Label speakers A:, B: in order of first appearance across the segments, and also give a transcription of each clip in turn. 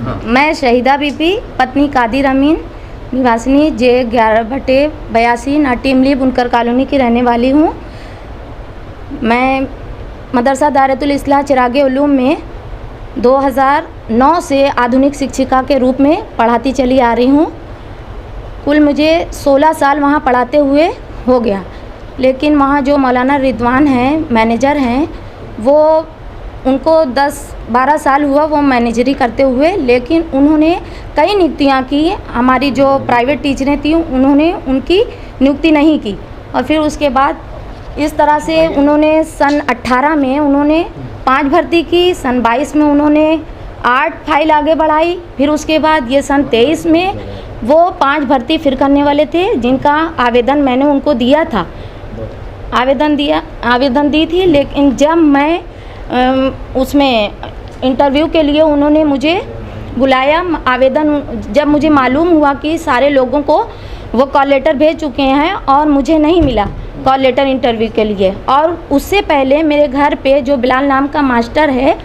A: हाँ।
B: मैं शहीदा बीबी पत्नी कादिर अमीन निवासिनी J11/82 नाटी इमली बुनकर कॉलोनी की रहने वाली हूँ। मैं मदरसा दारतुल इस्लाह चिरागे उलूम में 2009 से आधुनिक शिक्षिका के रूप में पढ़ाती चली आ रही हूँ। कुल मुझे 16 साल वहाँ पढ़ाते हुए हो गया, लेकिन वहाँ जो मौलाना रिदवान हैं, मैनेजर हैं, वो उनको 10-12 साल हुआ वो मैनेजरी करते हुए, लेकिन उन्होंने कई नियुक्तियाँ की। हमारी जो प्राइवेट टीचरें थी उन्होंने उनकी नियुक्ति नहीं की। और फिर उसके बाद इस तरह से उन्होंने सन 18 में उन्होंने 5 भर्ती की, सन 22 में उन्होंने 8 फाइल आगे बढ़ाई। फिर उसके बाद ये सन 23 में वो 5 भर्ती फिर करने वाले थे, जिनका आवेदन मैंने उनको दिया था, आवेदन दी थी। लेकिन जब मैं उसमें इंटरव्यू के लिए उन्होंने मुझे बुलाया, आवेदन जब मुझे मालूम हुआ कि सारे लोगों को वो कॉल लेटर भेज चुके हैं और मुझे नहीं मिला कॉल लेटर इंटरव्यू के लिए। और उससे पहले मेरे घर पे जो बिलाल नाम का मास्टर है,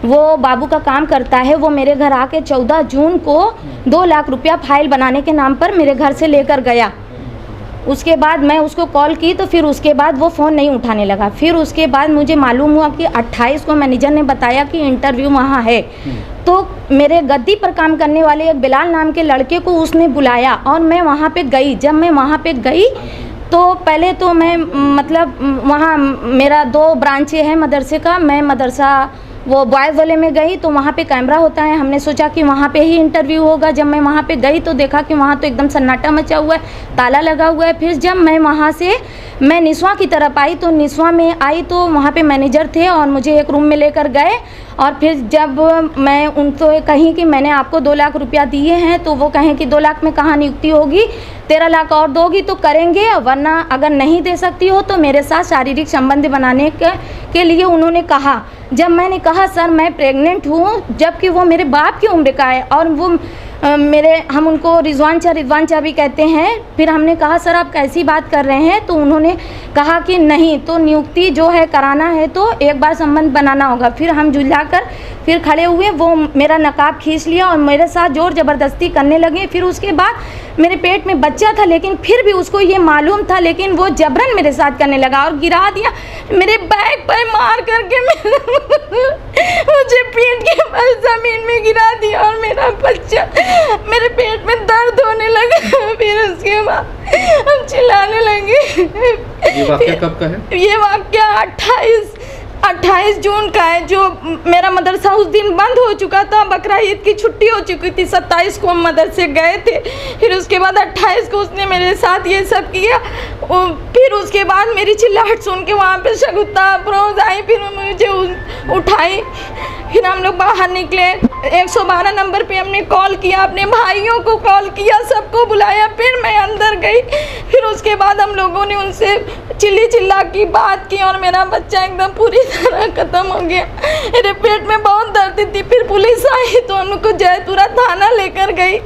B: वो बाबू का काम करता है, वो मेरे घर आके 14 जून को 2 लाख रुपया फाइल बनाने के नाम पर मेरे घर से लेकर गया। उसके बाद मैं उसको कॉल की तो फिर उसके बाद वो फ़ोन नहीं उठाने लगा। फिर उसके बाद मुझे मालूम हुआ कि 28 को मैनेजर ने बताया कि इंटरव्यू वहाँ है। तो मेरे गद्दी पर काम करने वाले एक बिलाल नाम के लड़के को उसने बुलाया और मैं वहाँ पे गई। जब मैं वहाँ पे गई तो पहले तो मैं मतलब वहाँ मेरा 2 ब्रांचें हैं मदरसे का। मैं मदरसा वो बॉयज़ वाले में गई तो वहाँ पे कैमरा होता है, हमने सोचा कि वहाँ पे ही इंटरव्यू होगा। जब मैं वहाँ पे गई तो देखा कि वहाँ तो एकदम सन्नाटा मचा हुआ है, ताला लगा हुआ है। फिर जब मैं वहाँ से मैं निस्वा की तरफ आई तो निस्वा में आई तो वहाँ पे मैनेजर थे और मुझे एक रूम में लेकर गए। और फिर जब मैं उनको कहीं कि मैंने आपको 2 लाख रुपया दिए हैं, तो वो कहें कि 2 लाख में कहाँ नियुक्ति होगी, 13 लाख और दोगी तो करेंगे, वरना अगर नहीं दे सकती हो तो मेरे साथ शारीरिक संबंध बनाने के लिए उन्होंने कहा। जब मैंने कहा सर मैं प्रेग्नेंट हूँ, जबकि वो मेरे बाप की उम्र का है और वो हम उनको रिजवान चा भी कहते हैं। फिर हमने कहा सर आप कैसी बात कर रहे हैं, तो उन्होंने कहा कि नहीं, तो नियुक्ति जो है कराना है तो एक बार संबंध बनाना होगा। फिर हम जुलाकर फिर खड़े हुए, वो मेरा नकाब खींच लिया और मेरे साथ ज़ोर ज़बरदस्ती करने लगे। फिर उसके बाद मेरे पेट में बच्चा था, लेकिन फिर भी उसको ये मालूम था, लेकिन वो जबरन मेरे साथ करने लगा और गिरा दिया मेरे बैग पर मार करके मुझे पीठ के बल ज़मीन में गिरा दिया और मेरा बच्चा मेरे पेट में दर्द होने लगा। फिर उसके बाद हम चिल्लाने लगे।
A: ये वाक़या कब का है?
B: ये वाक़या 28 जून का है। जो मेरा मदरसा उस दिन बंद हो चुका था, बकरा ईद की छुट्टी हो चुकी थी। 27 को हम मदरसे गए थे। फिर उसके बाद 28 को उसने मेरे साथ ये सब किया। फिर उसके बाद मेरी चिल्लाहट सुन के वहाँ पे शगुफ्ता अफरोज आई, फिर मुझे उठाई। फिर हम लोग बाहर निकले, 112 नंबर पे हमने कॉल किया, अपने भाइयों को कॉल किया, सबको बुलाया। फिर मैं अंदर गई। फिर उसके बाद हम लोगों ने उनसे चिल्ला की बात की और मेरा बच्चा एकदम पूरी तरह ख़त्म हो गया। मेरे पेट में बहुत दर्द थी। फिर पुलिस आई तो हम लोग को जयपुरा थाना लेकर गई।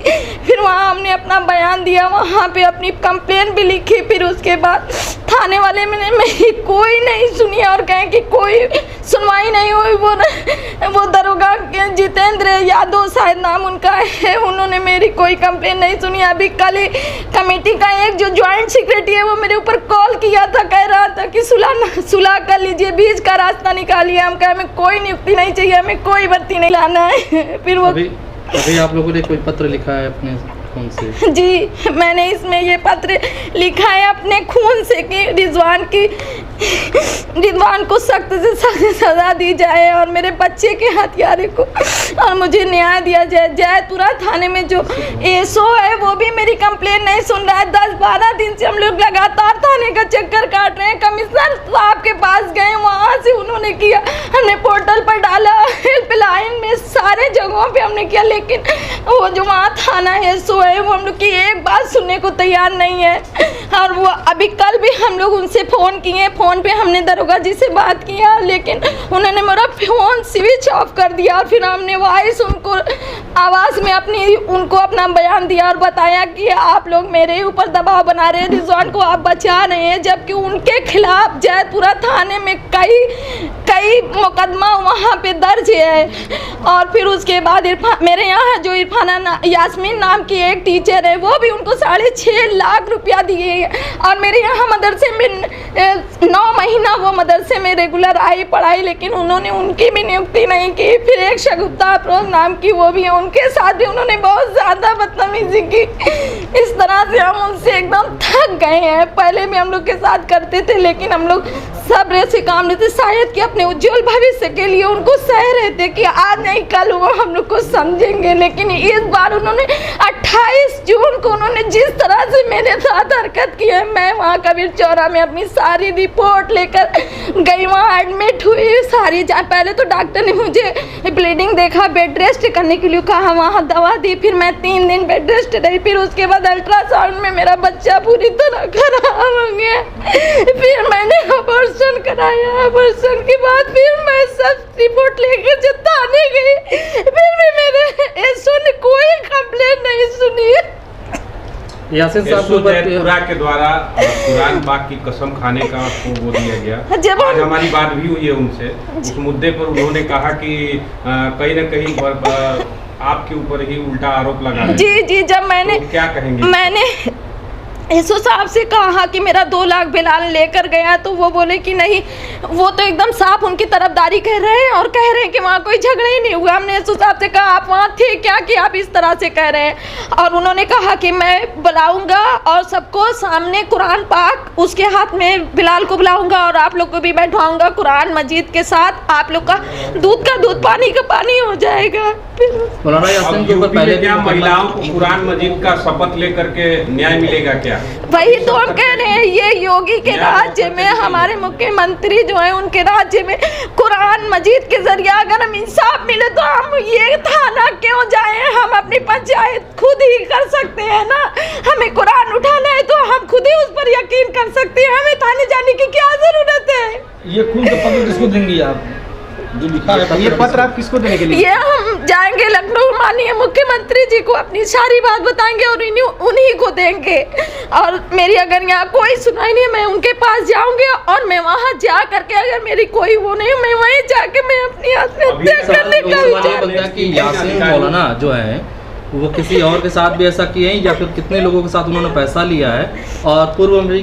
B: फिर वहाँ हमने अपना बयान दिया, वहाँ पे अपनी कंप्लेंट भी लिखी। फिर उसके बाद थाने वाले मैंने मेरी कोई नहीं सुनी और कहें कि कोई सुनवाई नहीं हुई। वो दरोगा जितेंद्र यादव शायद नाम उनका है, उन्होंने मेरी कोई कंप्लेन नहीं सुनी। अभी कल ही कमेटी का एक जो ज्वाइंट सेक्रेटरी है वो मेरे ऊपर कॉल किया था, कह रहा था कि सुलह कर लीजिए, बीच का रास्ता निकालिए। हम कहे हमें कोई नियुक्ति नहीं चाहिए, हमें कोई भर्ती नहीं लाना है। फिर वो
A: अभी आप लोगों ने कोई पत्र लिखा है अपने खून से?
B: जी, मैंने इसमें ये पत्र लिखा है अपने खून से कि रिजवान को सख्त से सख्त सज़ा दी जाए और मेरे बच्चे के हत्यारे को और मुझे न्याय दिया जाए। जयपुरा थाने में जो एसओ है वो भी मेरी कंप्लेंट नहीं सुन रहा है। 10-12 दिन से हम लोग लगातार थाने का चक्कर काट रहे हैं। कमिश्नर साहब के पास गए, वहाँ से उन्होंने किया, हमने पोर्टल पर डाला, हेल्पलाइन में, सारे जगहों पे हमने किया, लेकिन वो जो वहाँ थाना एसओ है वो हम लोग की एक बात सुनने को तैयार नहीं है। और वो अभी कल भी हम लोग उनसे फ़ोन किए, फ़ोन पे हमने दरोगा जी से बात किया, लेकिन उन्होंने मेरा फ़ोन स्विच ऑफ कर दिया। और फिर हमने वॉइस उनको आवाज़ में उनको अपना बयान दिया और बताया कि आप लोग मेरे ऊपर दबाव बना रहे हैं, रिजवान को आप बचा रहे हैं, जबकि उनके खिलाफ जयपुरा थाने में कई मुकदमा वहाँ पे दर्ज है। और फिर उसके बाद मेरे यहाँ जो यास्मीन नाम की एक टीचर है, वो भी उनको 6.5 लाख रुपया दिए हैं। और मेरे यहाँ मदरसे में 9 महीना वो मदरसे में रेगुलर आई पढ़ाई, लेकिन उन्होंने उनकी भी नियुक्ति नहीं की। फिर एक शगुफ्ता अफरोज नाम की वो भी है, उनके साथ भी उन्होंने बहुत ज़्यादा बदतमीजी की। इस तरह से हम उनसे एकदम थक गए हैं। पहले भी हम लोग के साथ करते थे, लेकिन हम लोग सब्र से काम लेते, शायद कि अपने उज्जवल भविष्य के लिए उनको सह रहे थे कि आज नहीं कल वो हम लोग को समझेंगे। लेकिन इस बार उन्होंने 28 जून को उन्होंने जिस तरह से मेरे साथ हरकत की है, मैं वहाँ कबीर चौरा में अपनी सारी रिपोर्ट लेकर गई, वहाँ एडमिट हुई सारी। पहले तो डॉक्टर ने मुझे ब्लीडिंग देखा, बेड रेस्ट करने के लिए कहा, वहाँ दवा दी, फिर मैं 3 दिन बेड रेस्ट रही। फिर उसके बाद अल्ट्रासाउंड में मेरा बच्चा पूरी तरह खराब हो गया। फिर मैंने अबॉर्शन कराया, अबॉर्शन के बाद फिर मैं सब रिपोर्ट लेकर जब थाने गई, फिर भी मेरे एसओ ने कोई कंप्लेंट नहीं सुनी।
A: यासिन साहब
C: एसओ जयपुरा के द्वारा कुरान पाक की कसम खाने का आपको वो दिया गया।
B: जब
C: आज हमारी बात भी हुई है उनसे, उस मुद्दे पर उन्होंने कहा कि कहीं न कहीं आपके ऊपर ही उल्टा आरोप लगा है।
B: जी, जब मैंने
C: तो क्या कहेंगे?
B: मैंने एसओ साहब से कहा कि मेरा 2 लाख बिलाल लेकर गया, तो वो बोले कि नहीं, वो तो एकदम साफ उनकी तरफदारी कह रहे हैं और कह रहे हैं कि वहाँ कोई झगड़ा ही नहीं हुआ। हमने एसओ साहब से कहा आप वहाँ थे क्या कि आप इस तरह से कह रहे हैं? और उन्होंने कहा कि मैं बुलाऊंगा और सबको सामने कुरान पाक उसके हाथ में बिलाल को बुलाऊंगा और आप लोग को भी बैठवाऊंगा कुरान मजीद के साथ, आप लोग का दूध पानी का पानी हो जाएगा।
A: मौलाना यासिन के ऊपर पहले
C: क्या महिलाओं को कुरान मजीद का शपथ लेकर के न्याय मिलेगा क्या?
B: वही तो हम कह रहे हैं, ये योगी के राज्य में हमारे मुख्यमंत्री जो है उनके राज्य में कुरान मजीद के जरिए अगर हम इंसाफ मिले तो हम ये थाना क्यों जाएं? हम अपनी पंचायत खुद ही कर सकते हैं ना। हमें कुरान उठाना है तो हम खुद ही उस पर यकीन कर सकते हैं, हमें थाने जाने की क्या जरूरत है?
D: ये खून का पत्र किसको देंगी आप? जो लिखा है ये पत्र आप किसको देने के लिए?
B: ये हम जाएंगे लखनऊ, माननीय मुख्यमंत्री जी को अपनी सारी बात बताएंगे और उन्हीं को देंगे। और मेरी अगर यहाँ कोई सुनाई नहीं, मैं उनके पास जाऊंगी और मैं वहाँ जा करके अगर मेरी कोई वो नहीं, मैं वहीं जाके मैं अपनी आत्महत्या करने का विचार।
A: कि यासिन मौलाना जो है वो किसी और के साथ भी ऐसा किए हैं या फिर कितने लोगों के साथ उन्होंने पैसा लिया है? और पूर्व में